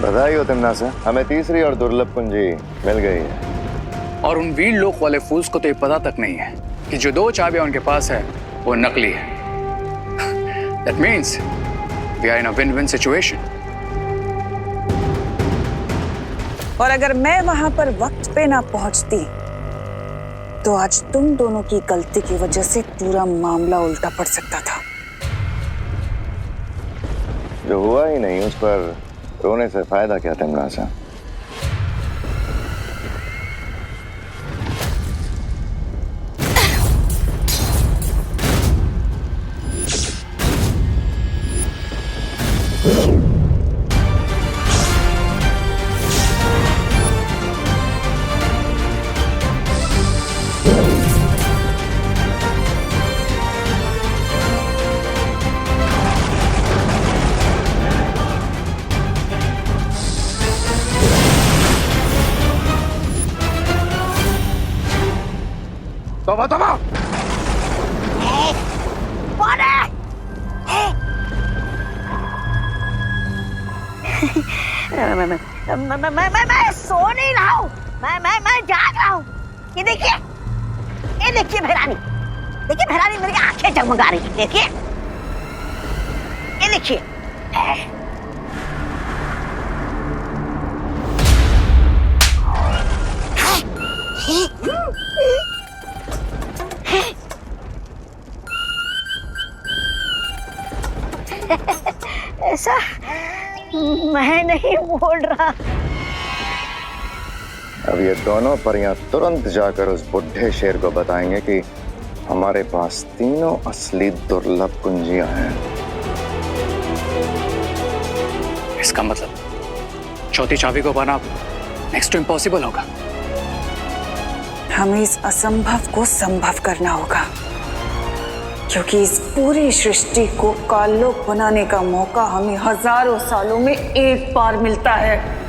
बधाई हो तिमनासा, हमें तीसरी और दुर्लभ कुंजी मिल गई है। और उन वीर लोक वाले फूल्स को तो ये पता तक नहीं है कि जो 2 चाबियां उनके पास है वो नकली है। That means we are in a win-win situation. और अगर मैं वहां पर वक्त पे ना पहुंचती तो आज तुम दोनों की गलती की वजह से पूरा मामला उल्टा पड़ सकता था। जो हुआ ही नहीं उस पर रोने से फायदा क्या तिमनासा? तोबा तोबा! मैं सो नहीं रहा हूँ, मैं जाग रहा हूँ। ये देखिए भैरानी मेरी आंखें जगमगा रही है। देखिए, ये देखिए। ऐसा मैं नहीं बोल रहा। अब ये दोनों परियां तुरंत जाकर उस बुढ़े शेर को बताएंगे कि हमारे पास तीनों असली दुर्लभ कुंजियां हैं। इसका मतलब चौथी चाबी को पाना नेक्स्ट टू इम्पॉसिबल होगा। हमें इस असंभव को संभव करना होगा, क्योंकि इस पूरी सृष्टि को काललोक बनाने का मौका हमें हजारों सालों में एक बार मिलता है।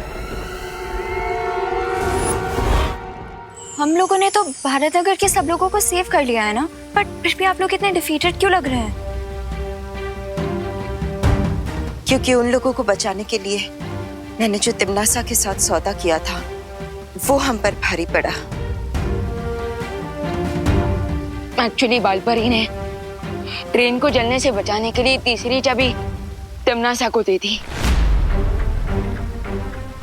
हम लोगों ने तो भारत नगर के सब लोगों को सेव कर लिया है ना, बट फिर भी आप लोग इतने डिफीटेड क्यों लग रहे हैं? क्योंकि उन लोगों को बचाने के लिए मैंने जो तिमनासा के साथ सौदा किया था वो हम पर भारी पड़ा। एक्चुअली बालपरी ने ट्रेन को जलने से बचाने के लिए तीसरी चाबी तिमनासा को दी थी।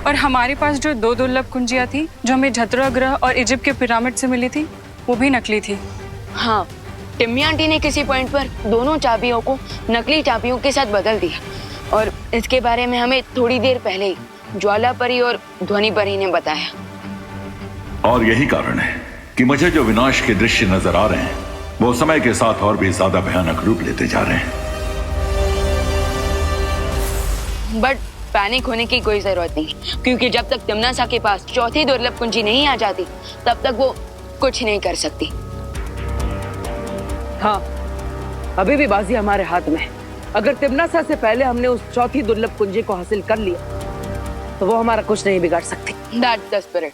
और हमारे पास जो 2 दुर्लभ कुंजियां थी जो हमें झतरा ग्रह और इजिप्ट के पिरामिड से मिली थी, वो भी नकली थी। हाँ, टिम्मी आंटी ने किसी पॉइंट पर दोनों चाबियों को नकली चाबियों के साथ बदल दिया, और इसके बारे में हमें थोड़ी देर पहले ही ज्वाला परी और ध्वनि परी ने बताया। और यही कारण है कि मुझे जो विनाश के दृश्य नजर आ रहे हैं वो समय के साथ और भी ज्यादा भयानक रूप लेते जा रहे हैं। बट पैनिक होने की कोई जरूरत नहीं, क्योंकि जब तक तिमनासा के पास चौथी दुर्लभ कुंजी नहीं आ जाती तब तक वो कुछ नहीं कर सकती। हाँ, अभी भी बाजी हमारे हाथ में है। अगर तिमनासा से पहले हमने उस चौथी दुर्लभ कुंजी को हासिल कर लिया तो वो हमारा कुछ नहीं बिगाड़ सकती। That's the spirit.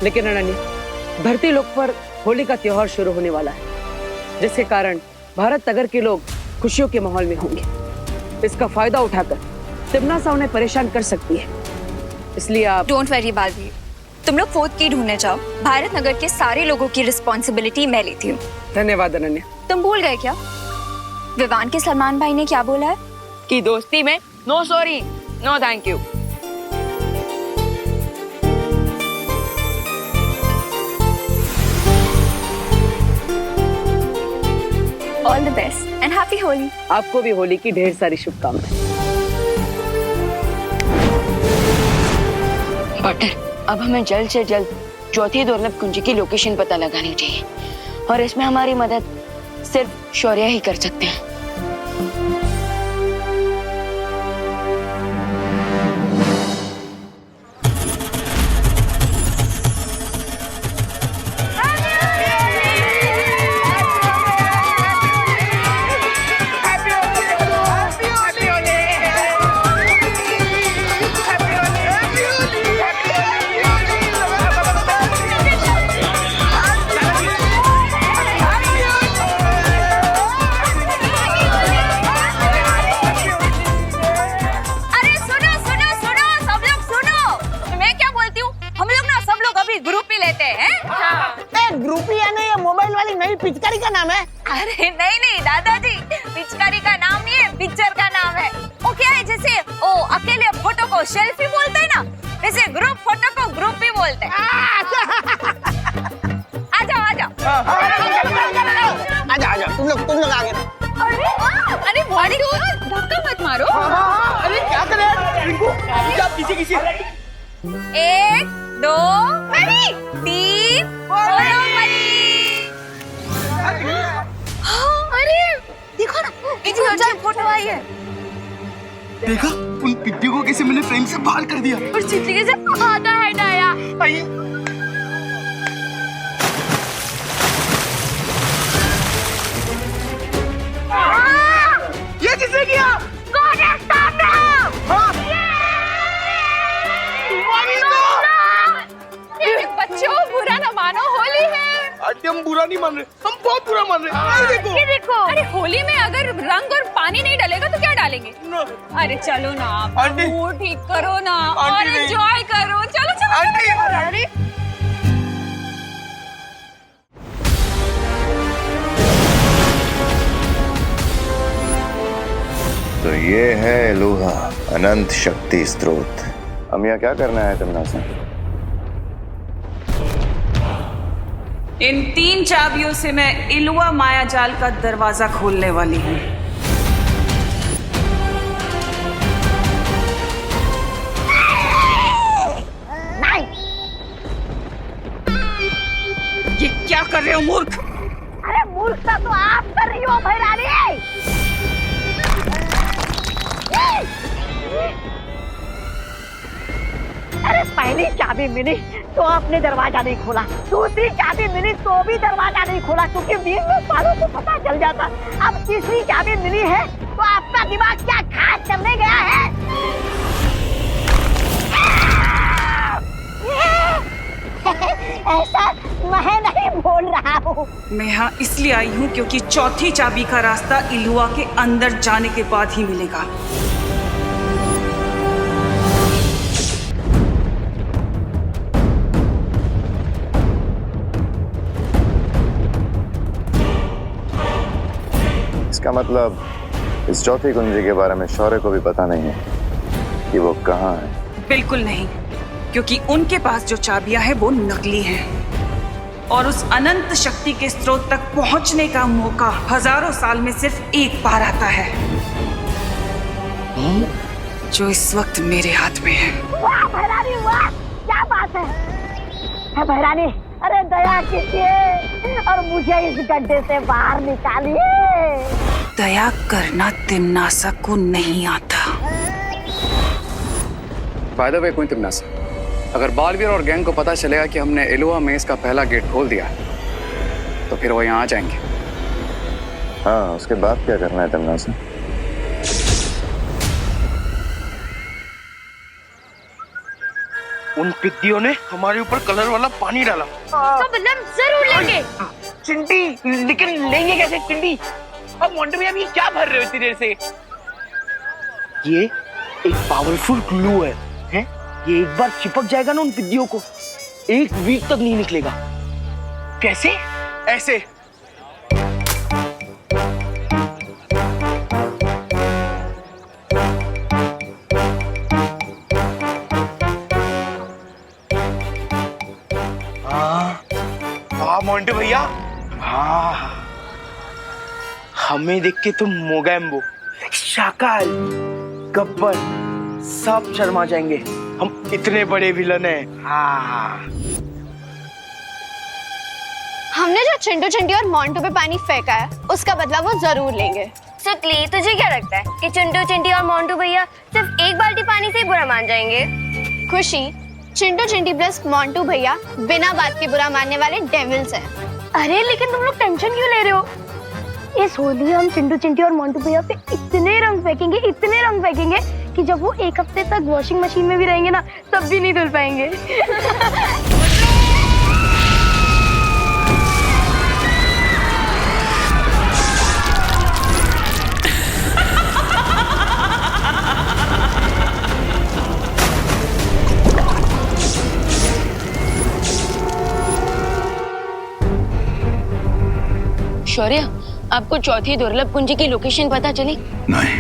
लेकिन अनन्या, धरती लोक पर होली का त्योहार शुरू होने वाला है, जिसके कारण भारत नगर के लोग खुशियों के माहौल में होंगे। इसका फायदा उठाकर तिमनासा उन्हें परेशान कर सकती है, इसलिए आप डोंट वरी बालवीर, तुम लोग 4th की ढूंढने जाओ। भारत नगर के सारे लोगों की रिस्पॉन्सिबिलिटी मैं लेती हूँ। धन्यवाद अनन्या। तुम भूल गए क्या विवान के सलमान भाई ने क्या बोला है? कि दोस्ती में no sorry no thank you. All the best and happy Holi. आपको भी होली की ढेर सारी शुभकामनाएं। बटर, अब हमें जल्द से जल्द चौथी दुर्लभ कुंजी की लोकेशन पता लगानी चाहिए, और इसमें हमारी मदद सिर्फ शौर्य ही कर सकते हैं। अरे नहीं नहीं दादाजी, पिचकारी का नाम नहीं है, पिक्चर का नाम है। वो क्या है, जैसे ओ अकेले फोटो को सेल्फी बोलते हैं ना, वैसे ग्रुप फोटो को ग्रुप ही बोलते हैं। आ जाओ आ जाओ। आजा तुम लोग आगे। अरे बॉडी धक्का मत मारो। अरे क्या कर रहे हैं रिंकू? क्या किसी 1 2 3 बोलो मरी। अरे देखो ना, इतनी अच्छी फोटो आई है। देखा उन पिट्टियों को कैसे मैंने फ्रेम से बाहर कर दिया। और चित्ती कैसे खाता है डाया। ये किसने किया? बच्चों बुरा न मानो, होली है। आंटी हम बुरा नहीं मान रहे, हम बहुत बुरा मान रहे। ये देखो। अरे होली में अगर रंग और पानी नहीं डालेगा तो क्या डालेंगे? अरे चलो ना आंटी, मूड ठीक करो ना और एंजॉय करो। चलो चलो आंटी। अरे तो ये है एलुहा, अनंत शक्ति स्रोत। हम यहाँ क्या करना है तुमने से? इन 3 चाबियों से मैं इलुआ माया जाल का दरवाजा खोलने वाली हूँ। ये क्या कर रहे हो मूर्ख? अरे मूर्खता तो आप कर रही हो भैरानी। अरे पहली चाबी मिली तो आपने दरवाजा नहीं खोला, दूसरी चाबी मिली तो भी दरवाजा नहीं खोला, क्योंकि 20 सालों को पता चल जाता। अब तीसरी चाबी मिली है तो आपका दिमाग क्या खास करने गया है? ऐसा मैं नहीं बोल रहा हूँ। मैं यहाँ इसलिए आई हूँ क्योंकि चौथी चाबी का रास्ता इलुआ के अंदर जाने के बाद ही मिलेगा। इसका मतलब इस चौथी कुंजी के बारे में शौर्य को भी पता नहीं है कि वो कहाँ है। बिल्कुल नहीं, क्योंकि उनके पास जो चाबियां हैं वो नकली हैं और उस अनंत शक्ति के स्रोत तक पहुंचने का मौका हजारों साल में सिर्फ एक बार आता है, जो इस वक्त मेरे हाथ में है। वाह भैरानी वाह, क्या बात है भैरानी। अरे दया कीजिए और मुझे इस गड्ढे से बाहर निकालिए। दया करना तिम्नासा को नहीं आता। बाय द वे क्वीन तिम्नासा, अगर बालवीर और गैंग को पता चलेगा कि हमने एलुआ मेज का पहला गेट खोल दिया तो फिर वो यहाँ आ जाएंगे। हाँ, उसके बाद क्या करना है तिम्नासा? उन पिद्दियों ने हमारे ऊपर कलर वाला पानी डाला। तो बदला जरूर लेंगे। चिंटी, लेकिन लेंगे कैसे चिंटी? अब मोंटे भैया ये क्या भर रहे हो इतनी देर से? ये एक पावरफुल ग्लू है, हैं? ये एक बार चिपक जाएगा ना उन पिद्दियों को, 1 वीक तक नहीं निकलेगा। कैसे? ऐसे। हाँ मोंटे भैया, हाँ हमें देख के तो मोगैम्बो, शाकाल, गब्बर सब शर्मा जाएंगे। हम इतने बड़े विलन हैं। हाँ हमने जो चिंटू चिंटी और मोंटू पे पानी फेंका है उसका बदला वो जरूर लेंगे। सुतली, तुझे क्या लगता है कि चिंटू चिंटी और मोंटू भैया सिर्फ एक बाल्टी पानी से ही बुरा मान जाएंगे? खुशी, चिंटू चिंटी प्लस मोंटू भैया बिना बात के बुरा मानने वाले डेविल्स हैं। अरे लेकिन तुम लोग टेंशन क्यों ले रहे हो? इस होली हम चिंटू चिंटी और मोंटू भैया पे इतने रंग फेंकेंगे कि जब वो 1 हफ्ते तक वॉशिंग मशीन में भी रहेंगे ना तब भी नहीं धुल पाएंगे। शौर्य, आपको चौथी दुर्लभ कुंजी की लोकेशन पता चली? नहीं,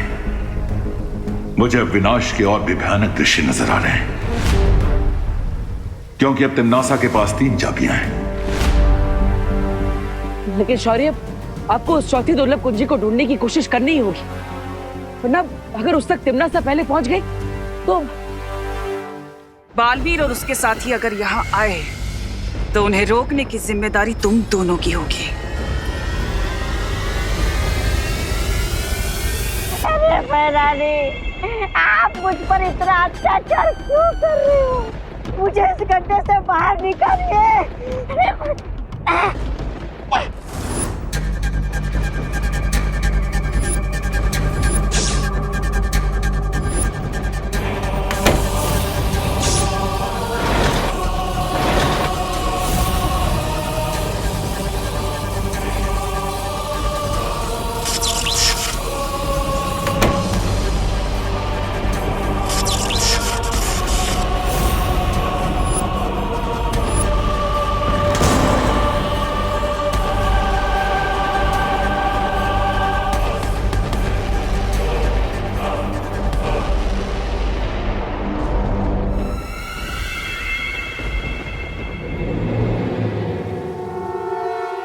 मुझे अब विनाश के और भी भयानक दृश्य नजर आ रहे हैं, क्योंकि अब तिम्नासा के पास 3 चाबियां हैं। लेकिन शौर्य, आपको उस चौथी दुर्लभ कुंजी को ढूंढने की कोशिश करनी ही होगी, वरना अगर उस तक तिम्नासा पहले पहुंच गई तो बालवीर और उसके साथी अगर यहाँ आए तो उन्हें रोकने की जिम्मेदारी तुम दोनों की होगी। अरे फैरानी, आप मुझ पर इतना अत्याचार क्यों कर रहे हो? मुझे इस गड्ढे से बाहर निकालिए।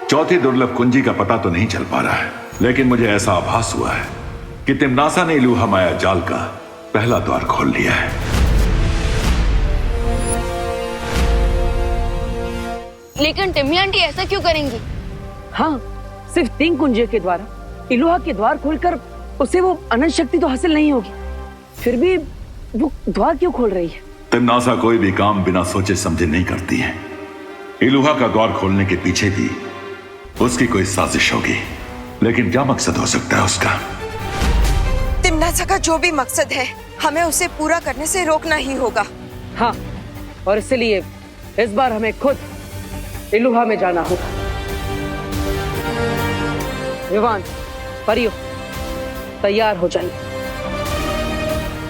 चौथी दुर्लभ कुंजी का पता तो नहीं चल पा रहा है, लेकिन मुझे ऐसा आभास हुआ है कि तिम्नासा ने इलूहा माया जाल का पहला द्वार खोल लिया है। लेकिन टिम्मी आंटी ऐसा क्यों करेंगी? हाँ, सिर्फ 3 कुंजियों के द्वारा इलूहा के द्वार खोलकर उसे वो अनंत शक्ति तो हासिल नहीं होगी, फिर भी वो द्वार क्यों खोल रही है? तिम्नासा कोई भी काम बिना सोचे समझे नहीं करती है। इलूहा का द्वार खोलने के पीछे भी उसकी कोई साजिश होगी, लेकिन क्या मकसद हो सकता है उसका? तिम्नासा का जो भी मकसद है, हमें उसे पूरा करने से रोकना ही होगा। हाँ, और इसलिए इस बार हमें खुद इलूहा में जाना होगा। विवान, परियो, तैयार हो जाइए,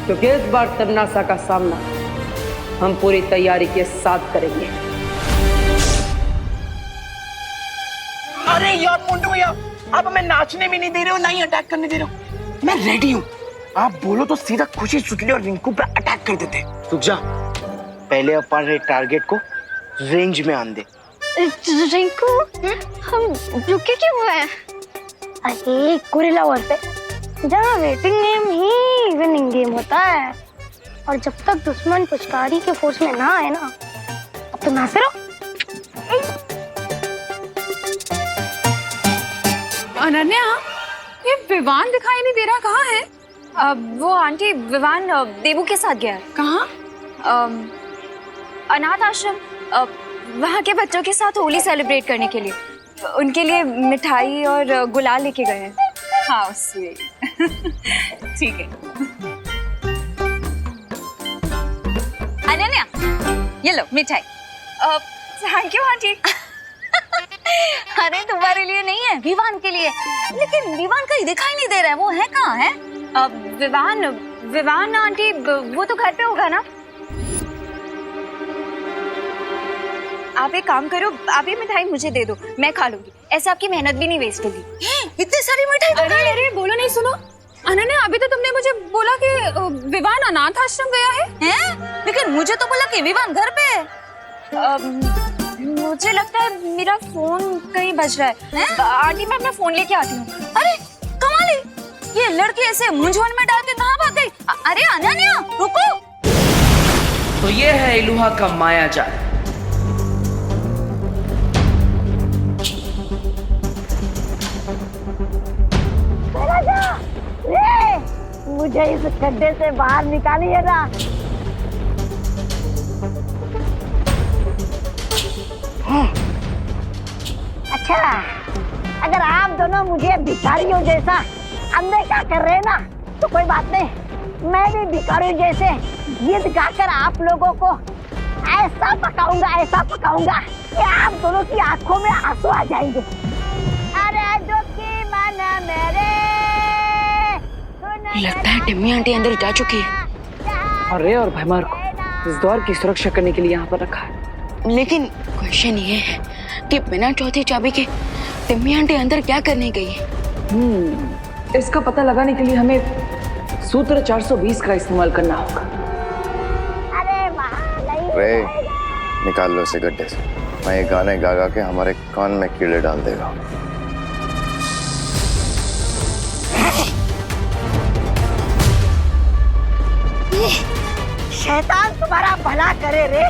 क्योंकि इस बार तिम्नासा का सामना हम पूरी तैयारी के साथ करेंगे। अरे यार मोंटू भैया, आप हमें नाचने भी नहीं दे रहे हो, ना ही अटैक करने दे रहे हो। मैं रेडी हूँ, आप बोलो तो सीधा खुशी सुटली और रिंकू पर अटैक कर देते। रुक जा, पहले अपन टारगेट को रेंज में आन दे। रिंकू, हम रुके क्यों हैं? अरे गोरिल्ला वॉर पे जहाँ वेटिंग गेम ही विनिंग गेम होता है, और जब तक दुश्मन पुचकारी के फोर्स में ना आए ना, अब तो नाचते रहो। अनन्या, ये विवान दिखाई नहीं दे रहा, कहाँ है? वो आंटी, विवान देवू के साथ गया है। कहाँ? अनाथ आश्रम, वहाँ के बच्चों के साथ होली सेलिब्रेट करने के लिए। उनके लिए मिठाई और गुलाल लेके गए हैं। हाँ, स्वीट। ठीक है। अनन्या, ये लो मिठाई। Thank you aunty. अरे तुम्हारे लिए नहीं है, विवान के लिए। लेकिन विवान कहीं दिखाई नहीं दे रहा है, वो है कहाँ है? विवान आंटी, वो तो घर पे होगा ना। आप एक काम करो, आप ये मिठाई मुझे दे दो, मैं खा लूंगी, ऐसे आपकी मेहनत भी नहीं वेस्ट होगी। इतनी सारी मिठाई तो अरे अरे, बोलो नहीं, सुनो अनन्या, अभी तो तुमने मुझे बोला कि विवान अनाथ आश्रम गया है? लेकिन मुझे तो बोला कि विवान घर पे है। मुझे लगता है मेरा फोन कहीं बज रहा है। आंटी, मैं अपना फोन लेके आती हूँ। अरे कमाल है, ये लड़की ऐसे मूंझवण में डाल के कहाँ भाग गई? अरे अनन्या, रुको। तो ये है इलूहा का माया जाल। मुझे इस गड्ढे से बाहर निकालिए ना। अच्छा, अगर आप दोनों मुझे भिखारियों जैसा अनदेखा कर रहे हैं ना, तो कोई बात नहीं, मैं भी भिखारियों जैसे गीत गाकर आप लोगों को ऐसा पकाऊंगा कि आप दोनों की आंखों में आंसू आ जाएंगे। अरे दुखी मन मेरे, लगता है टिम्मी आंटी अंदर जा चुकी है। और रे और भैमार को इस द्वार की सुरक्षा करने के लिए यहाँ पर रखा है। लेकिन क्वेश्चन ये है कि बिना चौथी चाबी के टिम्मी आंटी अंदर क्या करने गई है? इसका पता लगाने के लिए हमें सूत्र 420 का इस्तेमाल करना होगा। रे निकाल लो इसे गड्ढे से। मैं ये गाने गा गा के हमारे कान में कीड़े डाल देगा। शैतान तुम्हारा भला करे रे।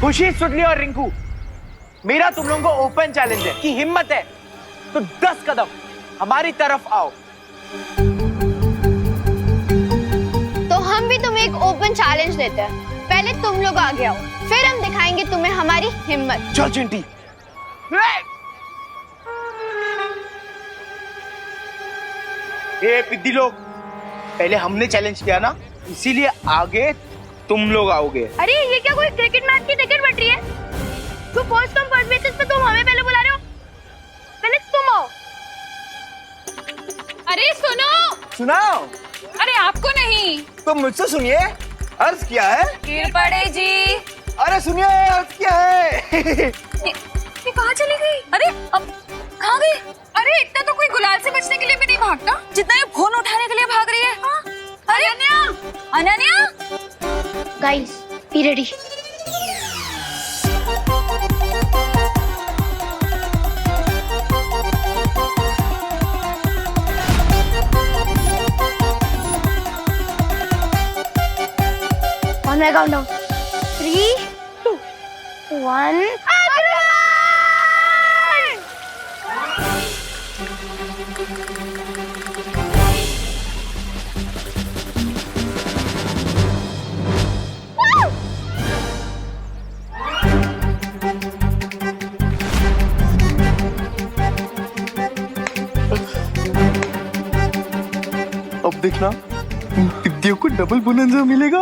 खुशी, सुडली और रिंकू, मेरा तुम लोगों को ओपन चैलेंज है कि हिम्मत है तो 10 कदम हमारी तरफ आओ। तो हम भी तुम्हें एक ओपन चैलेंज देते हैं। पहले तुम लोग आगे आओ, फिर हम दिखाएंगे तुम्हें हमारी हिम्मत। चल चिंटी। ए पिद्दी लोग, पहले हमने चैलेंज किया ना, इसीलिए आगे तुम लोग आओगे। अरे ये क्या कोई क्रिकेट मैच की टिकट बट रही है? तो फर्स्ट कम फर्स्ट बेसिस पे तुम हमें पहले बुला रहे हो? पहले तुम आओ। अरे सुनो। सुनाओ। अरे आपको नहीं, तो मुझसे सुनिए, अर्ज क्या है? गिर पड़े जी। अरे सुनिए, अर्ज क्या है? ये कहाँ चली गई? अरे अब कहाँ गई? अरे इतना तो कोई गुलाल से बचने के लिए भी नहीं भागता जितना ये फोन उठाने के लिए भाग रही है। हाँ? अरे Ananya, Ananya. Guys, be ready. On my countdown. 3, 2, 1. अब देखना, पिद्दियों को डबल बोनंजा मिलेगा।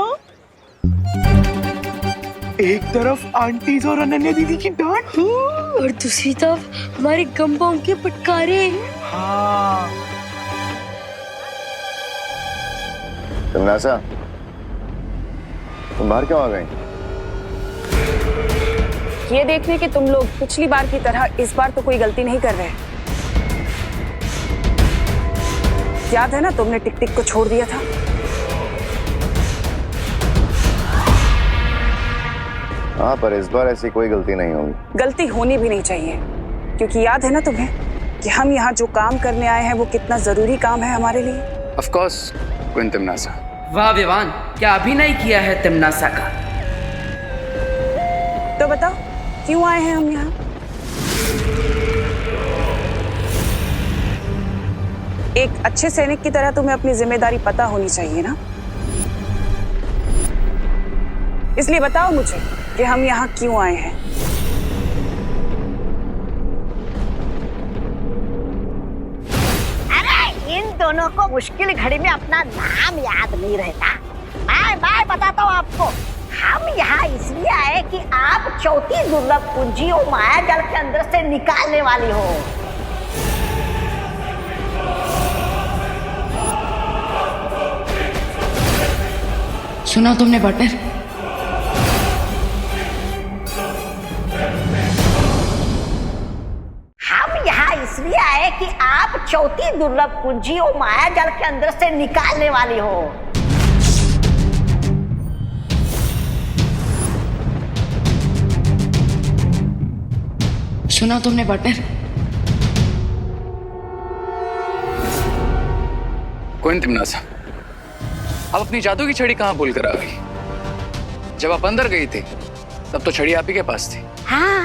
एक तरफ आंटीज और अनन्या दीदी की डांट और दूसरी तरफ हमारे गंबाओं के फटकारे। हाँ। तमन्नासा, तुम बाहर क्यों आ गई? ये देखने कि तुम लोग पिछली बार की तरह इस बार तो कोई गलती नहीं कर रहे। याद है ना, तुमने टिक टिक को छोड़ दिया था। हाँ, पर इस बार ऐसी कोई गलती नहीं होगी। गलती होनी भी नहीं चाहिए, क्योंकि याद है ना तुम्हें कि हम यहाँ जो काम करने आए हैं वो कितना जरूरी काम है हमारे लिए। ऑफ कोर्स क्वीन तिम्नासा। वाह विवान, क्या अभिनय किया है तिम्नासा का। तो बताओ क्यों आए हैं हम यहाँ? एक अच्छे सैनिक की तरह तुम्हें अपनी जिम्मेदारी पता होनी चाहिए ना। इसलिए बताओ मुझे कि हम यहाँ क्यों आए हैं। अरे इन दोनों को मुश्किल घड़ी में अपना नाम याद नहीं रहता। मैं बताता हूँ आपको। हम यहाँ इसलिए आए कि आप चौथी दुर्लभ कुंजी और माया जल के अंदर से निकालने वाली हो। सुना तुमने पार्टनर? हम यहाँ इसलिए आए कि आप चौथी दुर्लभ कुंजी और माया जल के अंदर से निकालने वाली हो। सुना तुमने पार्टनर? क्वीन तिम्नासा, आप अपनी जादू की छड़ी कहाँ भूल कर आ गई? जब आप अंदर गई थी तब तो छड़ी आप ही के पास थी। हाँ।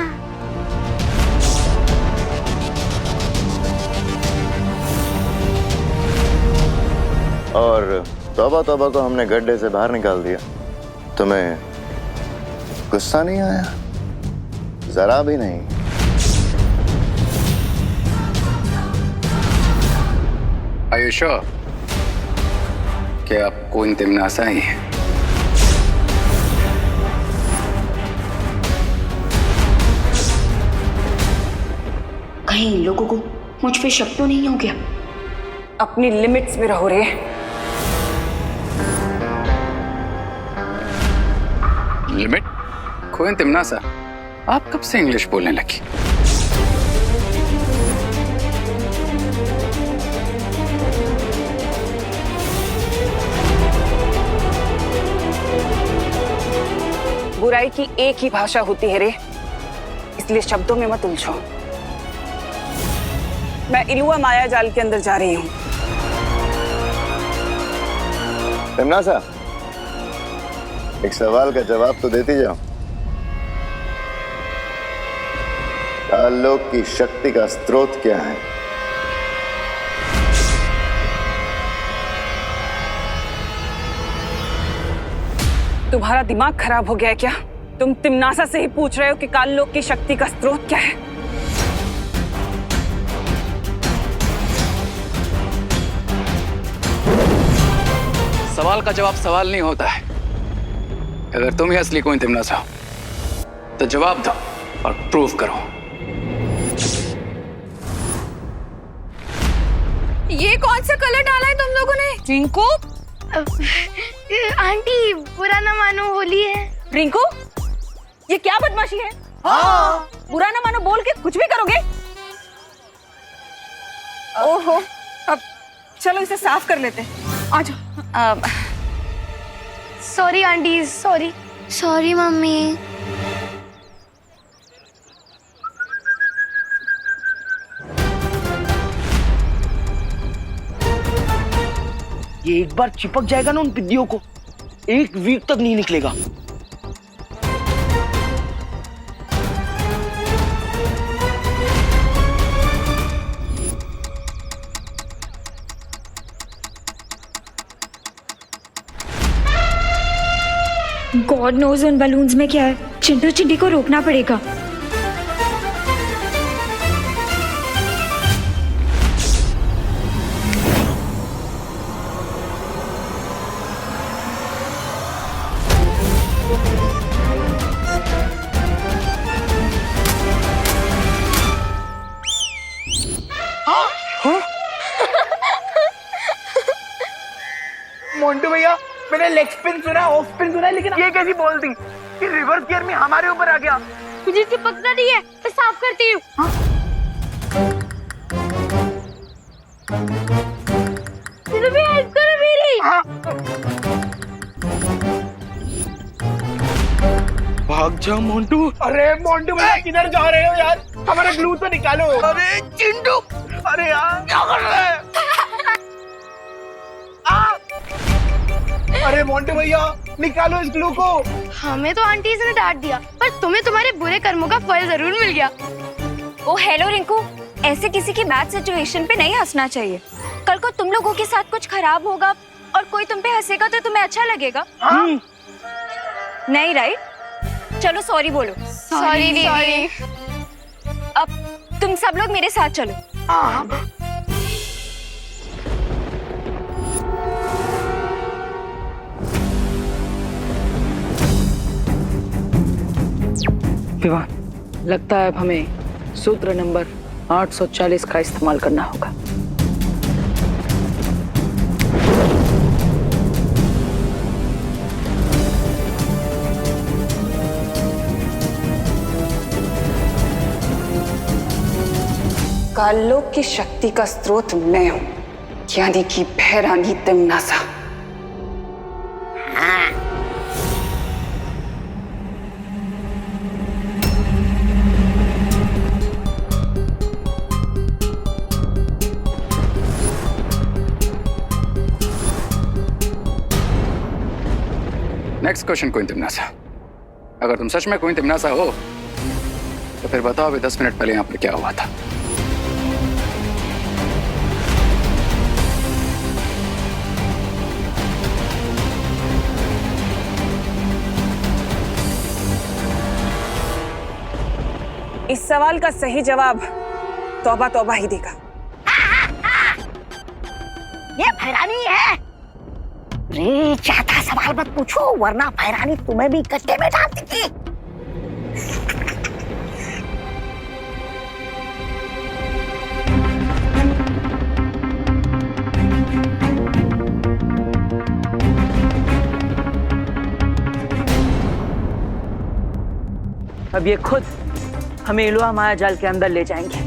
और तौबा तौबा को हमने गड्ढे से बाहर निकाल दिया। तुम्हें गुस्सा नहीं आया? जरा भी नहीं। Are you sure कि आप क्वीन तिम्नासा ही हैं? कहीं इन लोगों को मुझ पे शक तो नहीं हो गया? अपनी लिमिट्स में रहो रे। लिमिट क्वीन तिमनासा, आप कब से इंग्लिश बोलने लगी? बुराई की एक ही भाषा होती है रे, इसलिए शब्दों में मत उलझो। मैं इलुआ माया जाल के अंदर जा रही हूँ। तिमनासा, एक सवाल का जवाब तो देती जाओ। काललोक की शक्ति का स्रोत क्या है? तुम्हारा दिमाग खराब हो गया है क्या? तुम तिमनासा से ही पूछ रहे हो कि काललोक की शक्ति का स्रोत क्या है? सवाल का जवाब सवाल नहीं होता है। अगर तुम ही असली क्वीन तिमनासा हो तो जवाब दो और प्रूव करो। ये कौन सा कलर डाला है तुम लोगों ने? रिंकू, आंटी बुरा ना मानो, होली है। रिंकू, ये क्या बदमाशी है? हाँ। बुरा ना मानो बोल के कुछ भी करोगे? ओहो, अब चलो इसे साफ कर लेते हैं। आ जाओ। Sorry aunty, sorry. Sorry mummy. ये एक बार चिपक जाएगा ना उन बिद्दियों को, एक वीक तक नहीं निकलेगा। गॉड नोज उन बलून्स में क्या है। चिंटू चिंटी को रोकना पड़ेगा। मोंटू भैया, मैंने लेग स्पिन सुना, ऑफ स्पिन सुना, लेकिन ये कैसी बॉल थी कि रिवर्स गियर में हमारे ऊपर आ गया? मुझे चिपकना नहीं है, मैं साफ करती हूँ। भी हेल्प करो मेरी। भाग जा मोंटू। अरे मोंटू भैया किधर जा रहे हो यार? हमारा ग्लू तो निकालो। अरे चिंटू, अरे यार क्या कर रहे हैं? अरे मोंटू भैया निकालो इस ग्लू को। हमें तो आंटी ने डांट दिया, पर तुम्हें तुम्हारे बुरे कर्मों का फल जरूर मिल गया। ओ हेलो रिंकू, ऐसे किसी की बैड सिचुएशन पे नहीं हंसना चाहिए। कल को तुम लोगों के साथ कुछ खराब होगा और कोई तुम पे हंसेगा तो तुम्हें अच्छा लगेगा? नहीं राइट? चलो सॉरी बोलो। सॉरी दीदी। अब तुम सब लोग मेरे साथ चलो। विवाह, लगता है अब हमें सूत्र नंबर 840 का इस्तेमाल करना होगा। काललोक की शक्ति का स्रोत मैं हूं, यानी कि भैरानी तिमनासा। नेक्स्ट क्वेश्चन क्वीन तिमनासा, अगर तुम सच में क्वीन तिमनासा हो तो फिर बताओ अभी 10 मिनट पहले यहाँ पर क्या हुआ था? इस सवाल का सही जवाब तौबा तौबा ही देगा। ये भैरानी है। रे ज्यादा सवाल मत पूछो, वरना भैरानी तुम्हें भी गड्ढे में डाल देगी। अब ये खुद हमें इलुआ माया जाल के अंदर ले जाएंगे।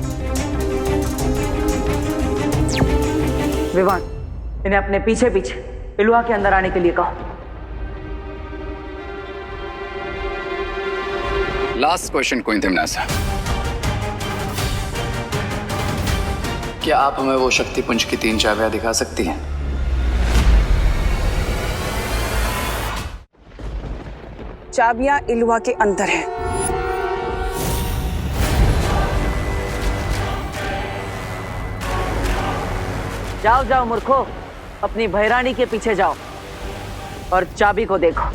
विवान, इन्हें अपने पीछे पीछे इलुआ के अंदर आने के लिए कहो। लास्ट क्वेश्चन क्वीन तिम्नासा, क्या आप हमें वो शक्ति पुंज की 3 चाबियां दिखा सकती हैं? चाबियां इलुआ के अंदर है। जाओ जाओ मूर्खो, अपनी भैरानी के पीछे जाओ और चाबी को देखो।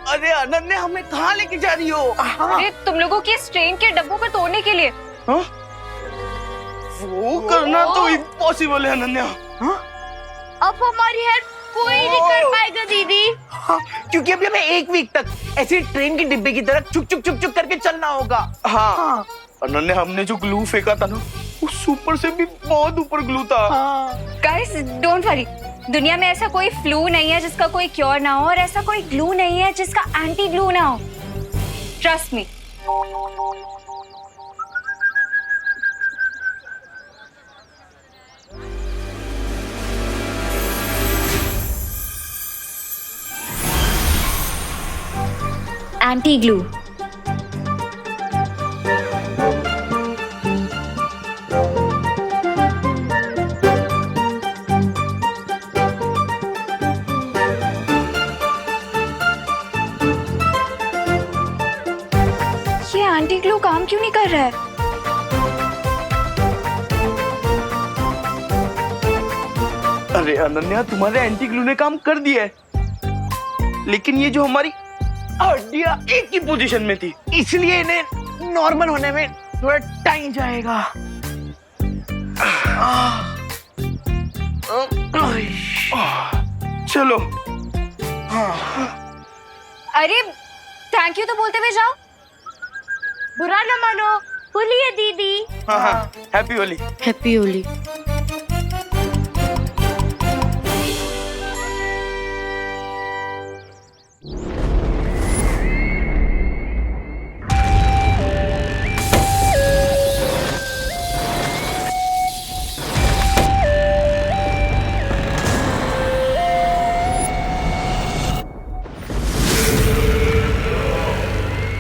अरे अनन्या, हमें कहाँ लेके जा रही हो? अरे तुम लोगों की इस ट्रेन के डब्बों को तोड़ने के लिए। हाँ? वो करना तो इम्पॉसिबल है अनन्या। हाँ? अब हमारी हेल्प कोई नहीं कर पाएगा दीदी। हाँ, क्योंकि अभी हमें 1 वीक तक ऐसे ट्रेन के डिब्बे की तरह चुक चुक चुक चुक करके चलना होगा। हाँ। अनन्या, हमने जो ग्लू फेंका था ना, उस ऊपर से भी बहुत ऊपर ग्लू था। गाइस डोंट वरी, दुनिया में ऐसा कोई फ्लू नहीं है जिसका कोई क्योर ना हो, और ऐसा कोई ग्लू नहीं है जिसका एंटी ग्लू ना हो। Trust me. Anti glue. ये एंटी ग्लू काम क्यों नहीं कर रहा है? अरे अनन्या, तुम्हारे एंटी ग्लू ने काम कर दिया है, लेकिन ये जो हमारी हड्डियां एक ही पोजीशन में थी, इसलिए इन्हें नॉर्मल होने में थोड़ा टाइम जाएगा। चलो। अरे थैंक यू तो बोलते हुए जाओ। बुरा न मानो, होली है दीदी। हाँ हाँ, हैप्पी होली। हैप्पी होली।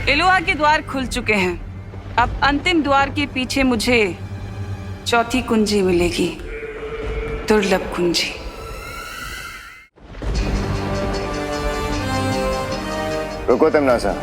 इलुआ के द्वार खुल चुके हैं। अब अंतिम द्वार के पीछे मुझे चौथी कुंजी मिलेगी, दुर्लभ कुंजी। रुको तिम्नासा,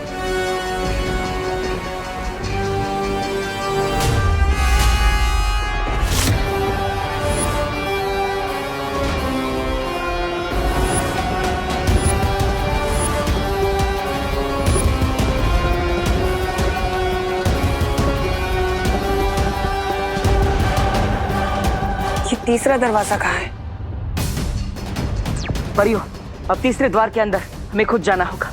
तीसरा दरवाजा कहाँ है? परियो, अब तीसरे द्वार के अंदर हमें खुद जाना होगा।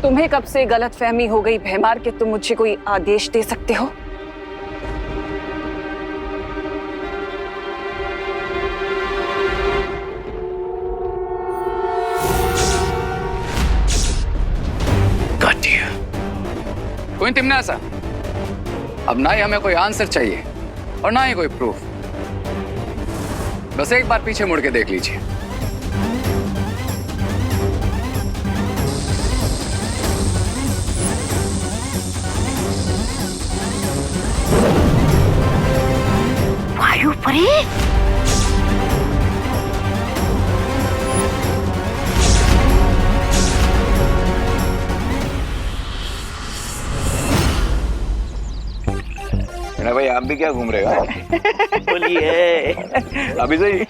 तुम्हें कब से गलतफहमी हो गई भैमार कि तुम मुझे कोई आदेश दे सकते हो? क्वीन तिम्नासा, अब ना ही हमें कोई आंसर चाहिए और ना ही कोई प्रूफ। बस एक बार पीछे मुड़ के देख लीजिए। वायु परी, ना भाई, आप भी क्या घूम रहे हो? बोलिए। अभी सही।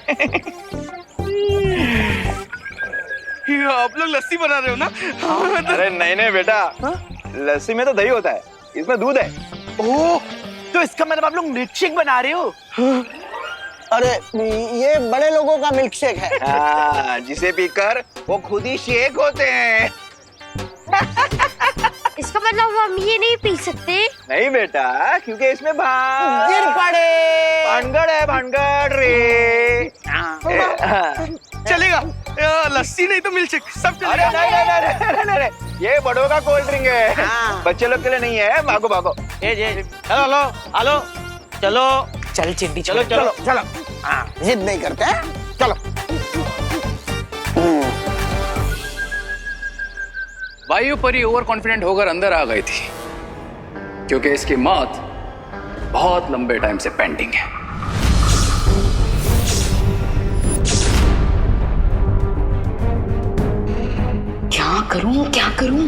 आप लोग लस्सी बना रहे हो ना? अरे नहीं नहीं बेटा, लस्सी में तो दही होता है, इसमें दूध है। ओह, तो इसका मतलब आप लोग मिल्क शेक बना रहे हो? अरे ये बड़े लोगों का मिल्क शेक है। जिसे पीकर वो खुद ही शेक होते हैं। इसका मतलब हम ये नहीं पी सकते? नहीं बेटा, क्योंकि इसमें गिर पड़े। भानगड़ है, भानगड़ रे। चलेगा, लस्सी नहीं तो मिल्क शेक सब अरे चलेगा। नहीं, ये बड़ों का कोल्ड ड्रिंक है, बच्चे लोग के लिए नहीं है। भागो भागो। हेलो हेलो, चलो चल चिंटी, चलो चलो चलो। हाँ, जिद नहीं करते हैं, चलो। वायु परी ओवर कॉन्फिडेंट होकर अंदर आ गई थी, क्योंकि इसकी मौत बहुत लंबे टाइम से पेंडिंग है। क्या करूं?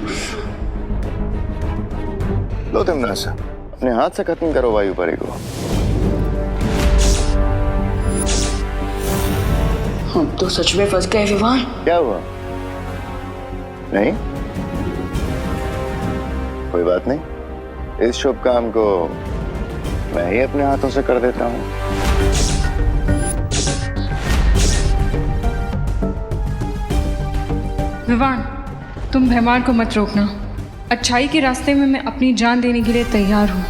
लो तिमनासा, अपने हाथ से खत्म करो वायु परी को। हम तो सच में फंस गए विवान। क्या हुआ? नहीं, कोई बात नहीं, इस शुभ काम को मैं ही अपने हाथों से कर देता हूँ। विवान, तुम भैमार को मत रोकना। अच्छाई के रास्ते में मैं अपनी जान देने के लिए तैयार हूँ।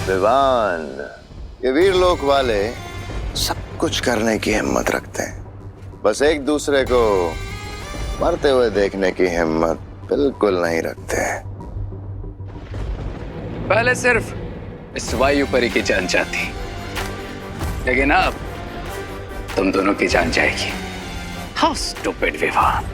विवान, ये वीर लोक वाले सब कुछ करने की हिम्मत रखते हैं, बस एक दूसरे को मरते हुए देखने की हिम्मत बिल्कुल नहीं रखते हैं। पहले सिर्फ इस वायु परी की जान जाती, लेकिन अब तुम दोनों की जान जाएगी। How stupid Vivaan.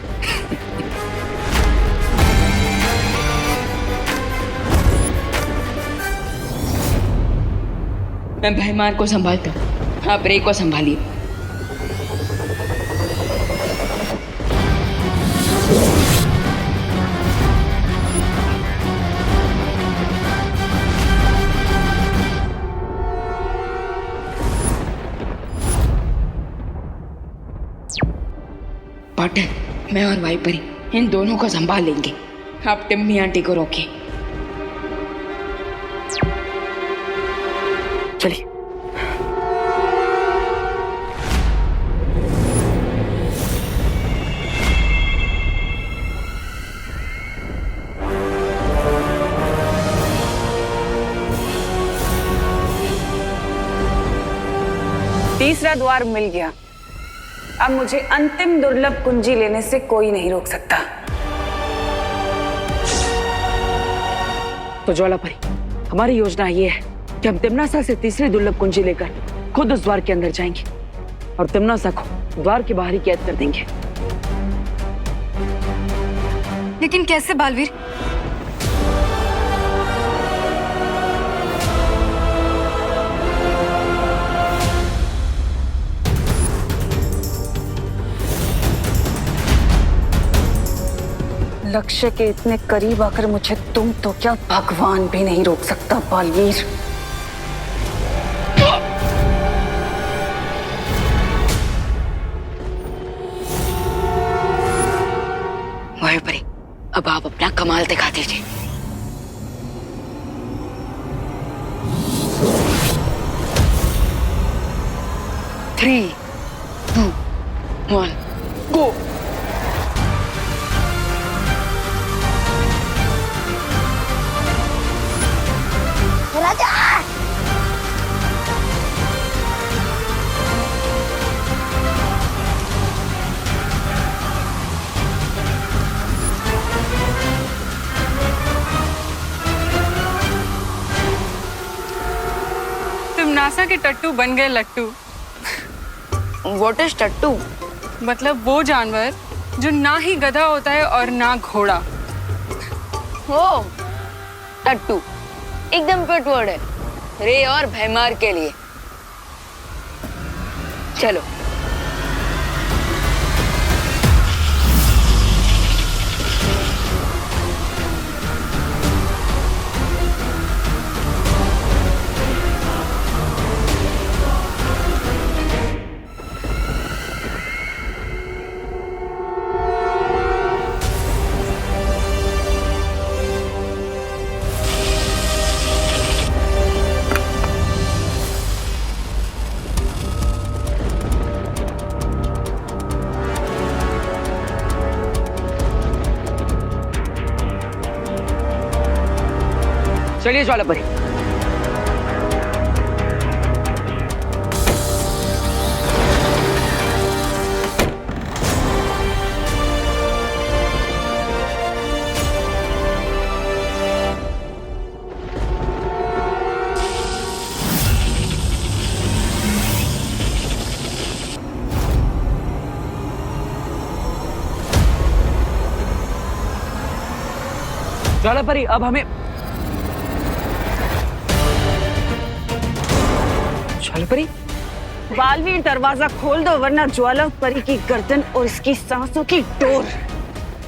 मैं भैमार को संभालता हूँ, आप रे को संभालिए। पार्टनर, मैं और वाइपरी इन दोनों को संभाल लेंगे। आप टिम्मी आंटी को रोके। चलिए। तीसरा द्वार मिल गया। अब मुझे अंतिम दुर्लभ कुंजी लेने से कोई नहीं रोक सकता। तो ज्वालापरी, हमारी योजना ये है कि हम तिमनासा से तीसरी दुर्लभ कुंजी लेकर खुद उस द्वार के अंदर जाएंगे और तिमनासा को द्वार के बाहर ही कैद कर देंगे। लेकिन कैसे बालवीर? लक्ष्य के इतने करीब आकर मुझे तुम तो क्या भगवान भी नहीं रोक सकता बालवीर। वायुपरी, अब आप अपना कमाल दिखा दीजिए। Three, two, one, go. तुम नासा के टट्टू बन गए लट्टू। व्हाट इज टट्टू? मतलब वो जानवर जो ना ही गधा होता है और ना घोड़ा। हो, टट्टू एकदम फिट वर्ड है रे और भैमार के लिए। चलो। चलिए ज्वालापरी। ज्वालापरी, अब हमें ज्वालापरी, बालवीर दरवाजा खोल दो वरना ज्वाला परी की गर्दन और इसकी सांसों की डोर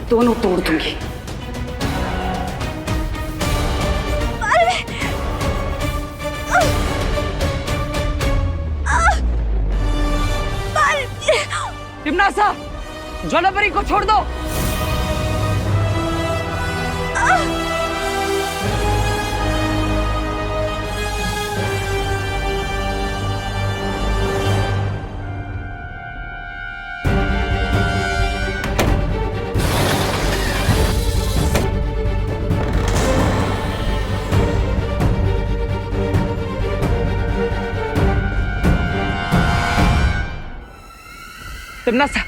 दोनों तोड़ दूंगी। तिम्नासा, ज्वालापरी को छोड़ दो। तिम्नासा,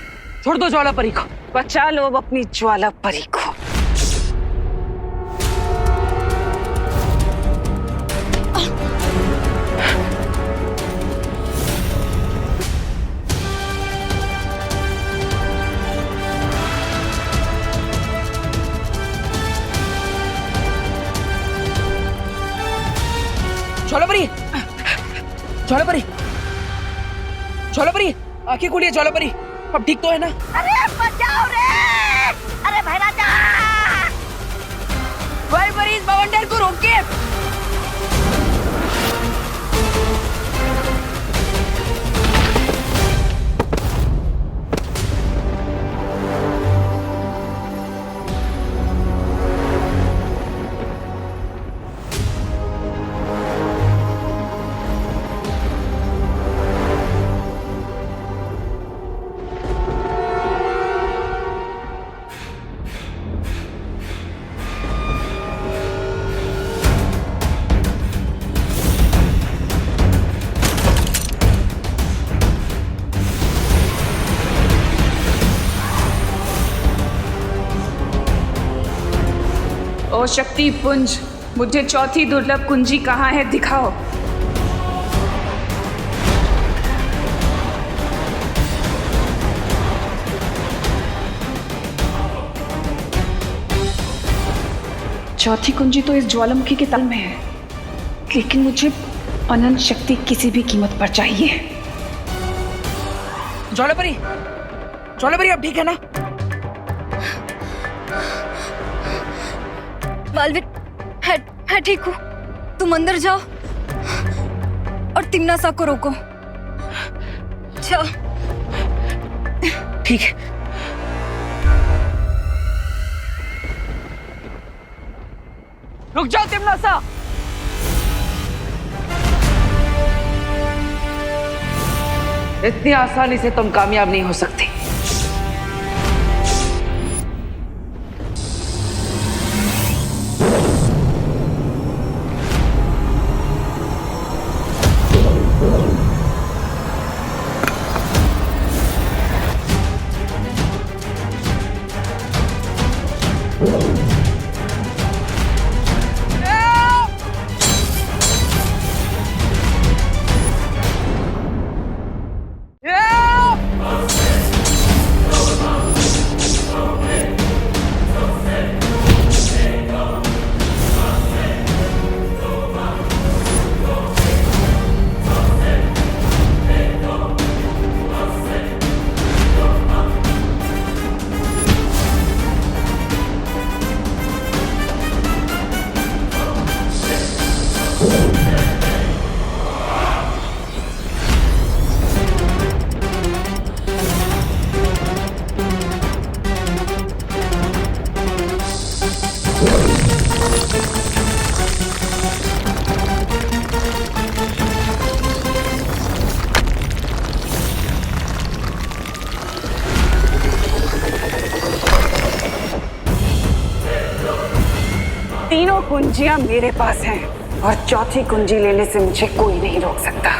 छोड़ दो ज्वालापरी को। बचा लो अब अपनी ज्वाला परी को। ज्वालापरी, ज्वालापरी, ज्वालापरी, आंखें खोलिए ज्वालापरी, अब ठीक तो है ना? अरे बचाओ रे! अरे भैराजा! ज्वालापरी, इस बवंडर को रोकिए। ओ शक्ति पुंज, मुझे चौथी दुर्लभ कुंजी कहाँ है दिखाओ। चौथी कुंजी तो इस ज्वालामुखी के तल में है, लेकिन मुझे अनंत शक्ति किसी भी कीमत पर चाहिए। ज्वालापरी, ज्वालापरी, अब ठीक है ना? बालवीर, है ठीक हूँ। तुम अंदर जाओ और तिम्नासा को रोको। जाओ। ठीक है। रुक जाओ तिम्नासा। इतनी आसानी से तुम कामयाब नहीं हो सकती। Yeah! तीनों कुंजियां मेरे पास हैं और चौथी कुंजी लेने से मुझे कोई नहीं रोक सकता।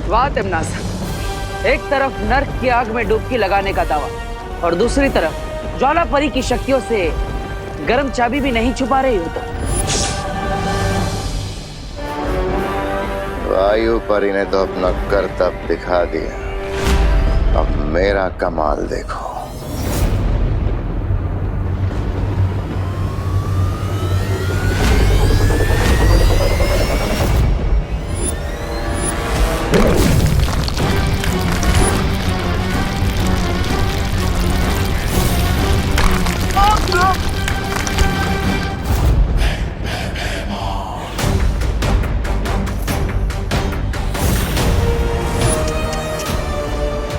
वाह तिम्नासा, एक तरफ नर्क की आग में डुबकी लगाने का दावा और दूसरी तरफ ज्वाला परी की शक्तियों से गर्म चाबी भी नहीं छुपा रही हो तो। वायु परी ने तो अपना करतब दिखा दिया, अब मेरा कमाल देखो।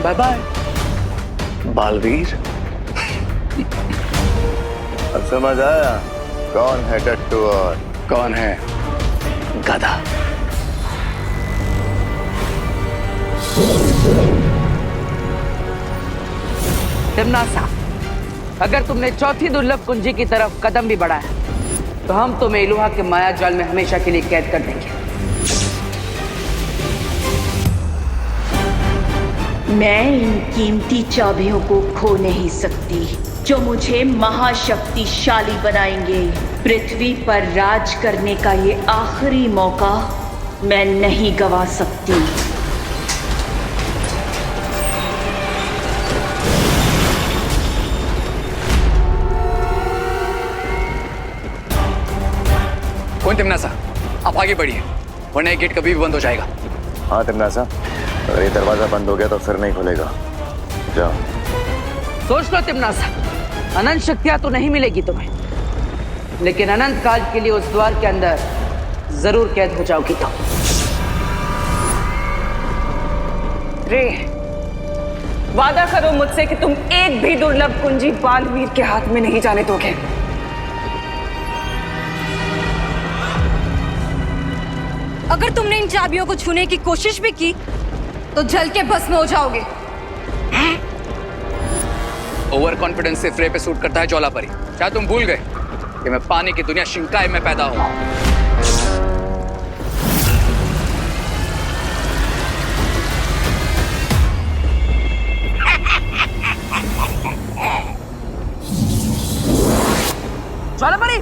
Bye bye Baalveer. अब समझ आया कौन है टट्टू और कौन है गधा। तिम्नासा, अगर तुमने चौथी दुर्लभ कुंजी की तरफ कदम भी बढ़ाया तो हम तुम्हें इलुहा के माया जाल में हमेशा के लिए कैद कर देंगे। मैं इन कीमती चाबियों को खो नहीं सकती जो मुझे महाशक्तिशाली बनाएंगे। पृथ्वी पर राज करने का ये आखिरी मौका मैं नहीं गवा सकती। कौन तिम्नासा, आप आगे बढ़िए वरना ये गेट कभी भी बंद हो जाएगा। हाँ तिम्नासा, अगर ये दरवाजा बंद हो गया तो फिर नहीं खुलेगा। जाओ। सोच लो तिम्नासा, अनंत शक्तियां तो नहीं मिलेगी तुम्हें, लेकिन अनंत काल के लिए उस द्वार के अंदर जरूर कैद हो जाओगी। तो रे, वादा करो मुझसे कि तुम एक भी दुर्लभ कुंजी बालवीर के हाथ में नहीं जाने दोगे। अगर तुमने इन चाबियों को छूने की कोशिश भी की तो जल के भस्म हो जाओगे। ओवर कॉन्फिडेंस से फ्रे पे सूट करता है ज्वाला परी। क्या तुम भूल गए कि मैं पानी की दुनिया शिंकाई में पैदा हुआ। ज्वाला परी,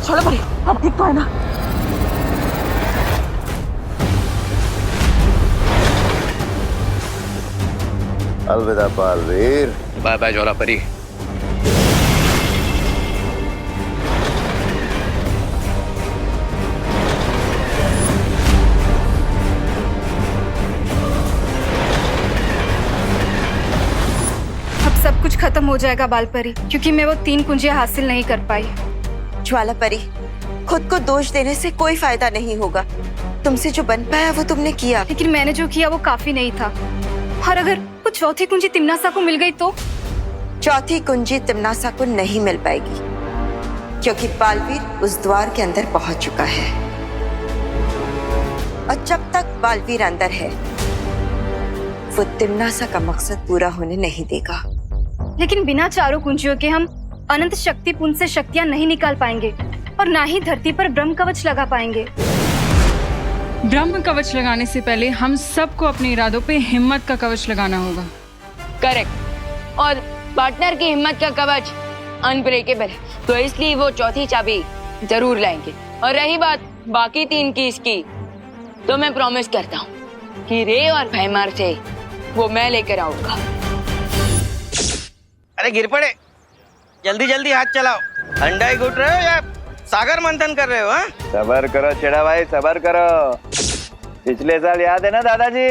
ज्वाला परी, अब ठीक तो है ना? अलविदा बालवीर। बाय बाय ज्वाला परी। अब सब कुछ खत्म हो जाएगा बालपरी, क्योंकि मैं वो 3 कुंजियां हासिल नहीं कर पाई। ज्वाला परी, खुद को दोष देने से कोई फायदा नहीं होगा। तुमसे जो बन पाया वो तुमने किया, लेकिन मैंने जो किया वो काफी नहीं था। और अगर वो चौथी कुंजी तिम्नासा को मिल गई तो? चौथी कुंजी तिम्नासा को नहीं मिल पाएगी, क्योंकि बालवीर उस द्वार के अंदर पहुंच चुका है। और जब तक बालवीर अंदर है वो तिम्नासा का मकसद पूरा होने नहीं देगा। लेकिन बिना चारों कुंजियों के हम अनंत शक्ति पुंज से शक्तियां नहीं निकाल पाएंगे और ना ही धरती पर ब्रह्म कवच लगा पाएंगे। ब्रह्म कवच लगाने से पहले हम सबको अपने इरादों पे हिम्मत का कवच लगाना होगा। करेक्ट। और पार्टनर की हिम्मत का कवच अनब्रेकेबल है, तो इसलिए वो चौथी चाबी जरूर लाएंगे। और रही बात बाकी 3 कीज की, तो मैं प्रॉमिस करता हूँ कि रे और भैमार से वो मैं लेकर आऊंगा। अरे गिर पड़े, जल्दी जल्दी हाथ चलाओ। ठंडाई घुट रहे हो या सागर मंथन कर रहे हो? हाँ, सबर करो छेड़ा भाई, सबर करो। पिछले साल याद है ना दादाजी,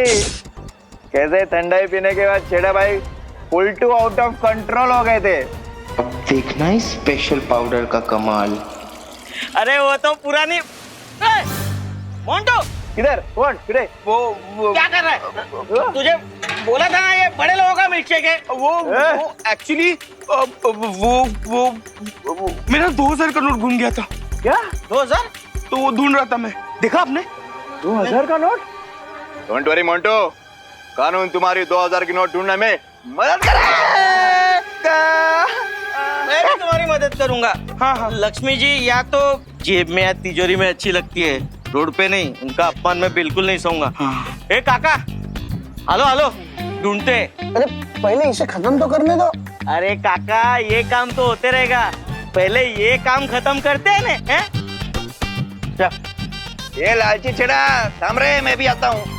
कैसे ठंडाई पीने के बाद छेड़ा भाई full to out of control हो गए थे। अब देखना है स्पेशल पाउडर का कमाल। अरे वो तो पुरानी। मोंटू इधर कौन किधर? वो क्या कर रहा है? तुझे बोला था ना ये बड़े लोगों का मिल्क शेक है। वो एक्चुअली वो मेरा 2000 का नोट घूम गया था। क्या 2000? तो वो ढूंढ रहा था मैं। देखा आपने? 2000 का नोट? डोंट वरी मोंटू, कानून तुम्हारी 2000 की नोट ढूंढने में मदद करेगा। मैं भी तुम्हारी मदद करूंगा। हाँ। लक्ष्मी जी या तो जेब में या तिजोरी में अच्छी लगती है, रोड पे नहीं। उनका अपमान मैं बिल्कुल नहीं सहूंगा। ए काका, हेलो ढूंढते। अरे पहले इसे खत्म तो करने दो। अरे काका, ये काम तो होते रहेगा, पहले ये काम खत्म करते हैं ना। ये लालची छेड़ा थाम रहे, मैं भी आता हूँ।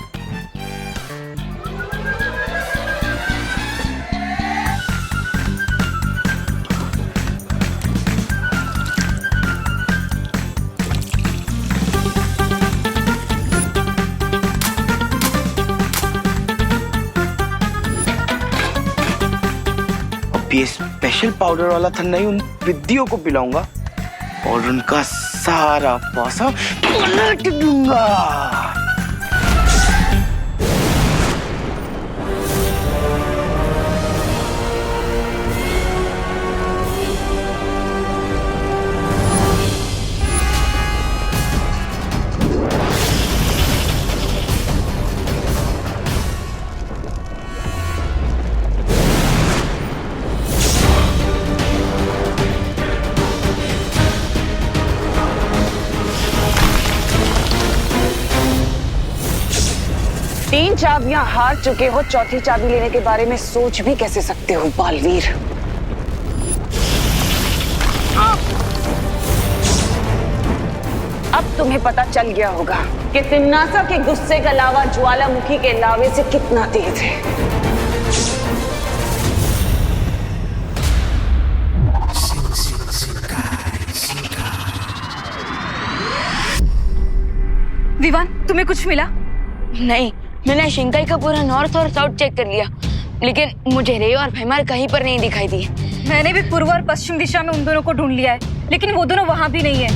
ये स्पेशल पाउडर वाला ठंडा ही उन विद्याओं को पिलाऊंगा और उनका सारा पैसा पलट दूंगा। तीन चाबियां हार चुके हो, चौथी चाबी लेने के बारे में सोच भी कैसे सकते हो बालवीर? अब तुम्हें पता चल गया होगा कि तिम्नासा के गुस्से का लावा ज्वालामुखी के लावे से कितना तेज है। विवान, तुम्हें कुछ मिला? नहीं, मैंने शिंकाई का पूरा नॉर्थ और साउथ चेक कर लिया, लेकिन मुझे रे और भैमार कहीं पर नहीं दिखाई दी। मैंने भी पूर्व और पश्चिम दिशा में उन दोनों को ढूंढ लिया है, लेकिन वो दोनों वहां भी नहीं है।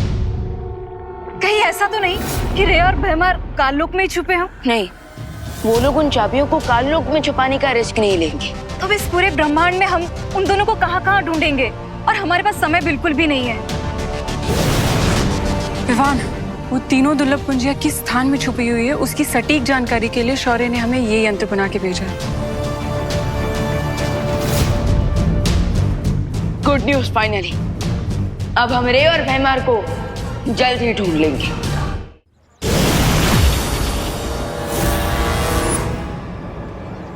कहीं ऐसा तो नहीं कि रे और भैमार काललोक में ही छुपे हों? नहीं, वो लोग उन चाबियों को काललोक में छुपाने का रिस्क नहीं लेंगे। तो इस पूरे ब्रह्मांड में हम उन दोनों को कहाँ ढूंढेंगे? और हमारे पास समय बिल्कुल भी नहीं है। विवान, वो तीनों दुर्लभ कुंजियां किस स्थान में छुपी हुई है, उसकी सटीक जानकारी के लिए शौर्य ने हमें ये यंत्र बना के भेजा है। गुड न्यूज, फाइनली अब हम रे और भैमार को जल्द ही ढूंढ लेंगे।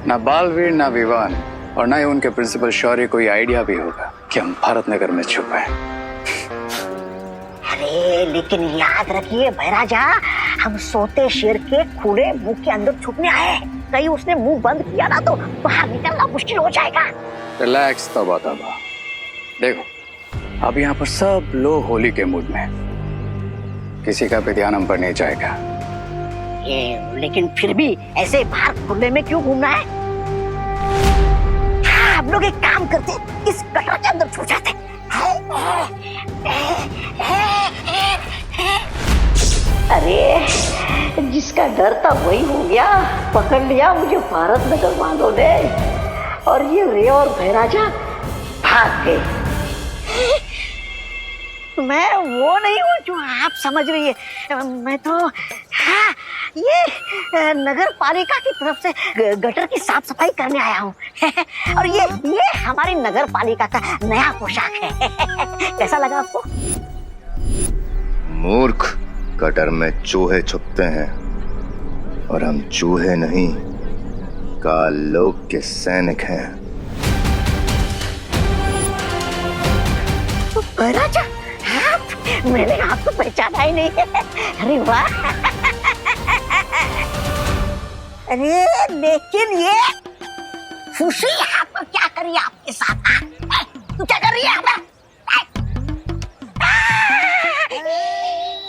ना बालवीर, ना विवान और ना ही उनके प्रिंसिपल शौर्य को ये आइडिया भी होगा कि हम भारत नगर में छुपे हैं। अरे लेकिन याद रखिए भैराजा, हम सोते शेर के खुले मुंह के अंदर छुपने आए। कहीं उसने मुंह बंद किया ना तो बाहर निकलना मुश्किल हो जाएगा। रिलैक्स तौबा तौबा। देखो, अब यहाँ पर सब लोग होली के मूड में, किसी का भी ध्यान हम पर नहीं जाएगा। ये लेकिन फिर भी ऐसे बाहर खुले में क्यों घूमना है? हाँ, हम लोग एक काम करते, इस गटर के अंदर छुप जाते। अरे जिसका डर था वही हो गया, पकड़ लिया मुझे भारत नगर वालों ने, और ये रे और भैराजा भाग गए। मैं वो नहीं हूँ जो आप समझ रही है। मैं तो हाँ, ये नगर पालिका की तरफ से गटर की साफ सफाई करने आया हूँ। और ये हमारी नगर पालिका का नया पोशाक है। कैसा लगा आपको? मूर्ख, गटर में चूहे छुपते हैं और हम चूहे नहीं, काललोक के सैनिक हैं। भैराजा, मैंने आपको पहचाना ही नहीं है। अरे वाह! अरे लेकिन ये फूसी यहाँ पर क्या कर रही है आपके साथ? तू क्या कर रही है?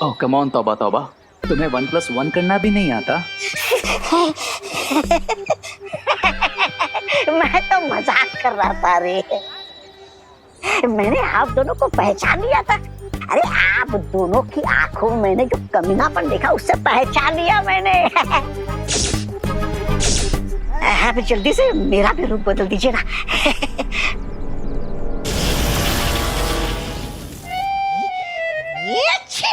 ओह कम ऑन, तौबा तौबा, तुम्हें 1+1 करना भी नहीं आता? मैं तो मजाक कर रहा था रे। मैंने आप दोनों को पहचान लिया था। अरे आप दोनों की आंखों में मैंने जो कमीनापन देखा उससे पहचान लिया मैंने। आप जल्दी से मेरा भी रूप बदल दीजिए ना। ये अच्छे,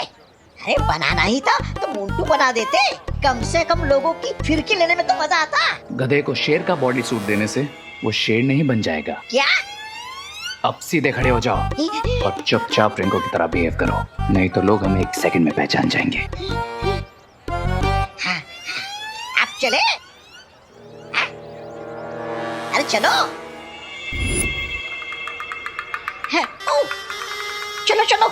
अरे बनाना ही था तो मोंटू बना देते, कम से कम लोगों की फिरकी लेने में तो मजा आता। गधे को शेर का बॉडी सूट देने से वो शेर नहीं बन जाएगा। क्या? अब सीधे खड़े हो जाओ और चुपचाप रिंकू की तरह बिहेव करो, नहीं तो लोग हमें 1 सेकंड में पहचान जाएंगे। आप चले? अरे चलो। चलो चलो।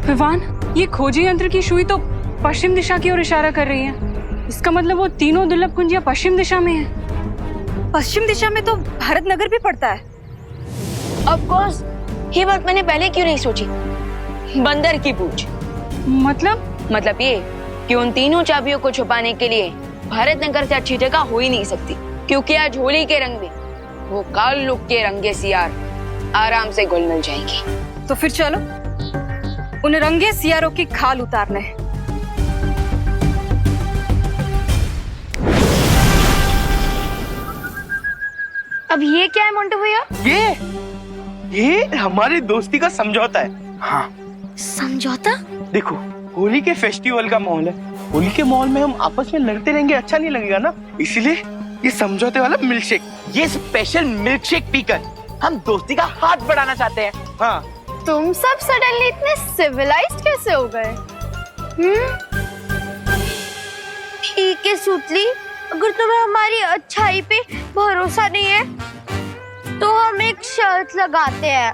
विवान, ये खोजी यंत्र की सुई तो पश्चिम दिशा की ओर इशारा कर रही है। इसका मतलब वो तीनों दुर्लभ कुंजियां पश्चिम दिशा में है। पश्चिम दिशा में तो भारत नगर भी पड़ता है। ऑफ कोर्स, ये बात मैंने पहले क्यों नहीं सोची? बंदर की पूछ। मतलब ये कि उन तीनों चाबियों को छुपाने के लिए भारत नगर से अच्छी जगह हो ही नहीं सकती, क्योंकि आज होली के रंग में वो काल लुक के रंगे सियार आराम से घुल मिल जाएंगी। तो फिर चलो उन रंगे सियारों की खाल उतारने। अब ये क्या है मोंटू भैया? ये हमारी दोस्ती का समझौता है। हाँ, समझौता? देखो, होली के फेस्टिवल का माहौल है, होली के माहौल में हम आपस में लड़ते रहेंगे अच्छा नहीं लगेगा ना, इसलिए ये समझौते वाला मिल्क शेक, ये स्पेशल मिल्क शेक पीकर हम दोस्ती का हाथ बढ़ाना चाहते हैं। हाँ, तुम सब सडनली इतने सिविलाइज्ड कैसे हो गए? ठीक है सुतली, अगर तुम्हें हमारी अच्छाई पे भरोसा नहीं है तो हम एक शर्त लगाते हैं।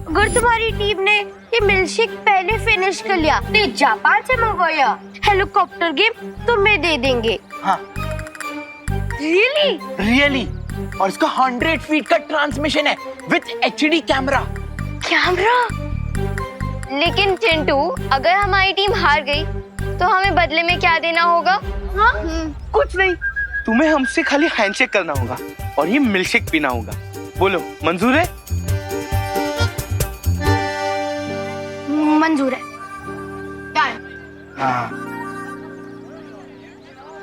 अगर तुम्हारी टीम ने ये मिल्कशेक पहले फिनिश कर लिया तो जापान से मंगवाया हेलीकॉप्टर गेम तुम्हें दे देंगे। हाँ। रियली और इसका 100 फीट का ट्रांसमिशन है विद HD कैमरा। लेकिन चिंटू, अगर हमारी टीम हार गई तो हमें बदले में क्या देना होगा? हाँ? कुछ नहीं, तुम्हें हमसे खाली हैंडशेक करना होगा और ये मिल्कशेक पीना होगा। बोलो, मंजूर है? मंजूर है। हाँ।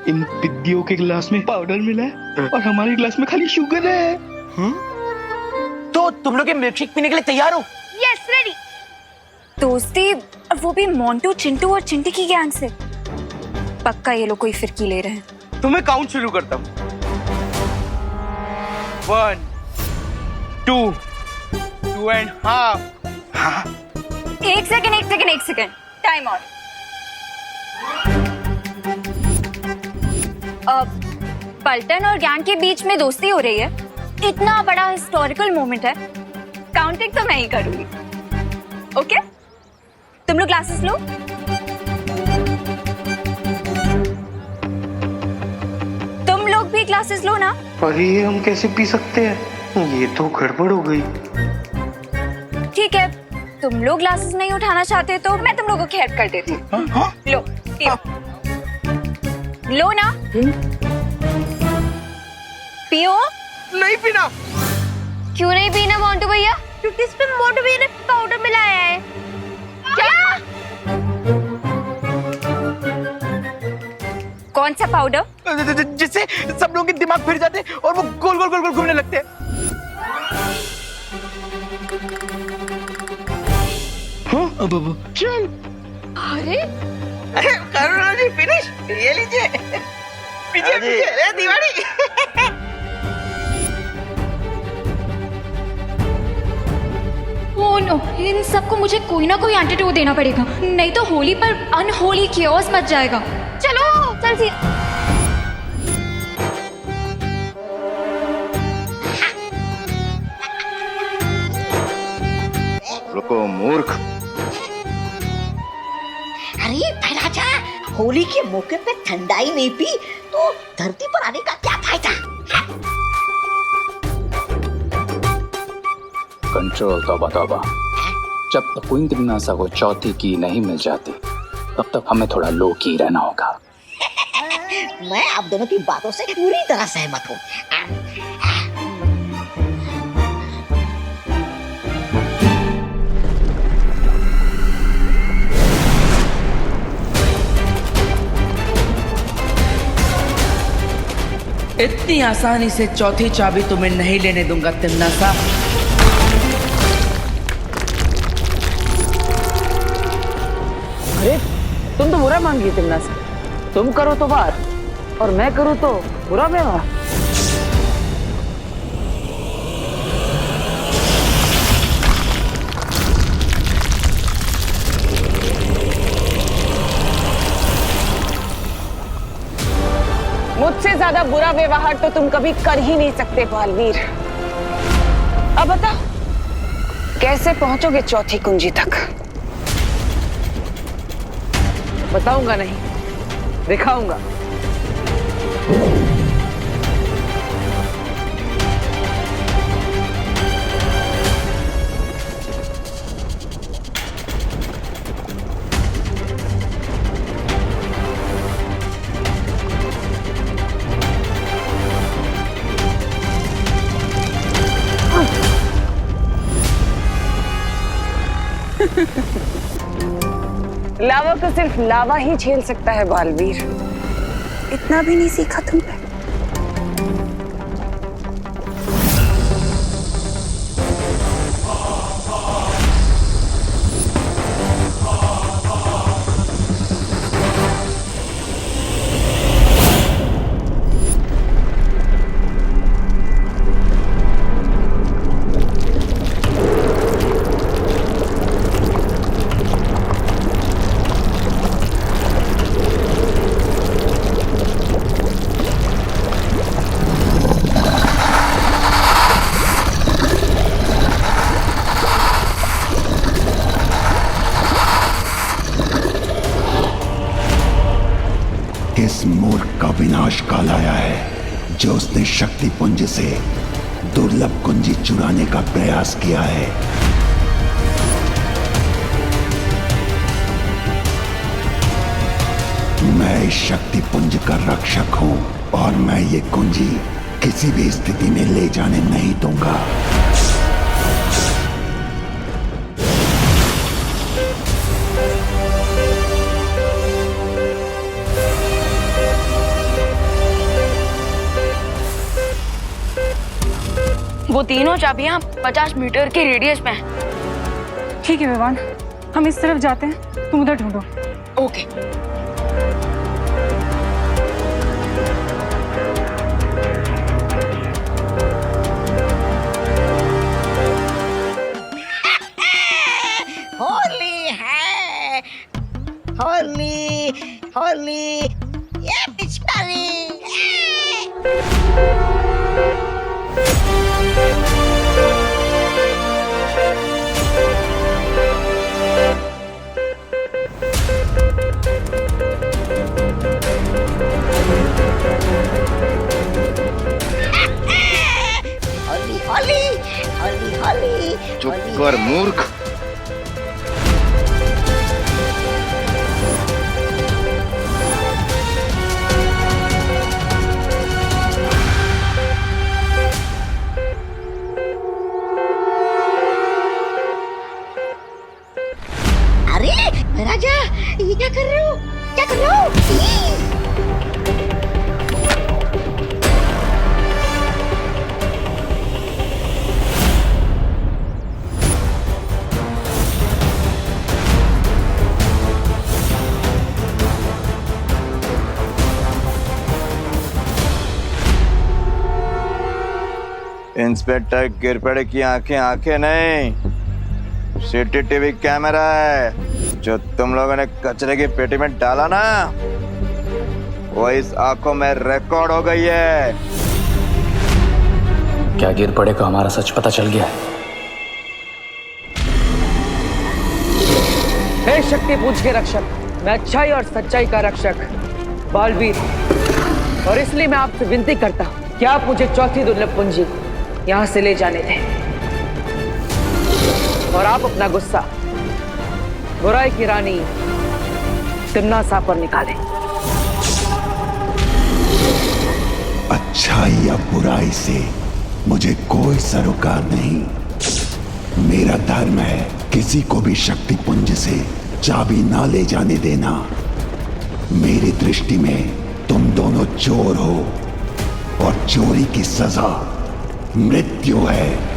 इन पिद्दियों के गिलास में पाउडर मिला है और हमारे गिलास में खाली शुगर है। तो तुम लोग ये मिल्कशेक पीने के लिए तैयार हो? Yes, ready. दोस्ती, वो भी मोंटू, चिंटू और चिंटी की गैंग से। पक्का ये लोग कोई फिरकी ले रहे हैं। तुम्हें काउंट शुरू करता हूँ। 1, 2, 2.5। हाँ? एक सेकंड, टाइम आउट। पल्टन और गैंग के बीच में दोस्ती हो रही है, इतना बड़ा हिस्टोरिकल मोमेंट है, काउंटिंग तो मैं ही करूंगी। ओके? तुम लोग ग्लासेस लो। तुम लोग भी ग्लासेस लो ना। पर ये हम कैसे पी सकते हैं? ये तो गड़बड़ हो गई। ठीक है, तुम लोग ग्लासेस नहीं उठाना चाहते तो मैं तुम लोगों की हेल्प कर देती हूँ। लो, पियो। लो ना। पियो। नहीं पीना। क्यों नहीं पीना मोंटू भैया? क्योंकि इसमें मोंटू भैया ने पाउडर मिलाया है। क्या? कौन सा पाउडर? जिससे सब लोगों के दिमाग फिर जाते और वो गोल गोल गोल गोल घूमने लगते हैं। हाँ? अब चल। अरे करुणा जी, फिनिश। ये लीजिए। पीछे दीवानी। ओह नो, इन सबको मुझे कोई ना कोई एंटीडोट देना पड़ेगा, नहीं तो होली पर अनहोली केओस मच जाएगा। चलो चल सी। रुको मूर्ख। अरे राजा, होली के मौके पे ठंडाई नहीं पी तो धरती पर आने का क्या फायदा? कंट्रोल, तौबा तौबा। जब तक क्वीन त्रिनासा को चौथी की नहीं मिल जाती तब तक हमें थोड़ा लो की रहना होगा। मैं आप दोनों की बातों से पूरी तरह सहमत हूँ। इतनी आसानी से चौथी चाबी तुम्हें नहीं लेने दूंगा तिमनासा। अरे तुम तो बुरा मान गई तिमनासा। तुम करो तो वार और मैं करूँ तो बुरा व्यवहार। मुझसे ज्यादा बुरा व्यवहार तो तुम कभी कर ही नहीं सकते बालवीर। अब बताओ कैसे पहुंचोगे चौथी कुंजी तक? बताऊंगा नहीं, दिखाऊंगा। लावा को सिर्फ लावा ही झेल सकता है बालवीर। इतना भी नहीं सीखा तुमने? इस मूर्ख का विनाश काल आया है जो उसने शक्ति पुंज से दुर्लभ कुंजी चुराने का प्रयास किया है। मैं इस शक्ति पुंज का रक्षक हूं और मैं ये कुंजी किसी भी स्थिति में ले जाने नहीं दूंगा। वो तीनों चाबियां 50 मीटर के रेडियस में हैं। ठीक है विवान, हम इस तरफ जाते हैं, तुम उधर ढूंढो। ओके। होली है, होली होली, ये पिचकारी। होली होली होली होली। चुप कर मूर्ख। अरे राजा, ये क्या कर रहे हो? क्या कर रहे हो? इंस्पेक्टर गिरपड़े की आंखें आंखें नहीं, सीसीटीवी कैमरा है। जो तुम लोगों ने कचरे की पेटी में डाला ना, वो इस आंखों में रिकॉर्ड हो गई है। क्या गिरपड़े को हमारा सच पता चल गया है? हे शक्ति पुंज के रक्षक, मैं अच्छाई और सच्चाई का रक्षक बालवीर, और इसलिए मैं आपसे विनती करता हूं कि आप मुझे चौथी दुर्लभ कुंजी यहां से ले जाने दें और आप अपना गुस्सा बुराई की रानी तिमनासा पर निकालें। अच्छाई या बुराई से मुझे कोई सरोकार नहीं। मेरा धर्म है किसी को भी शक्ति पुंज से चाबी ना ले जाने देना। मेरी दृष्टि में तुम दोनों चोर हो और चोरी की सजा मृत्यु है।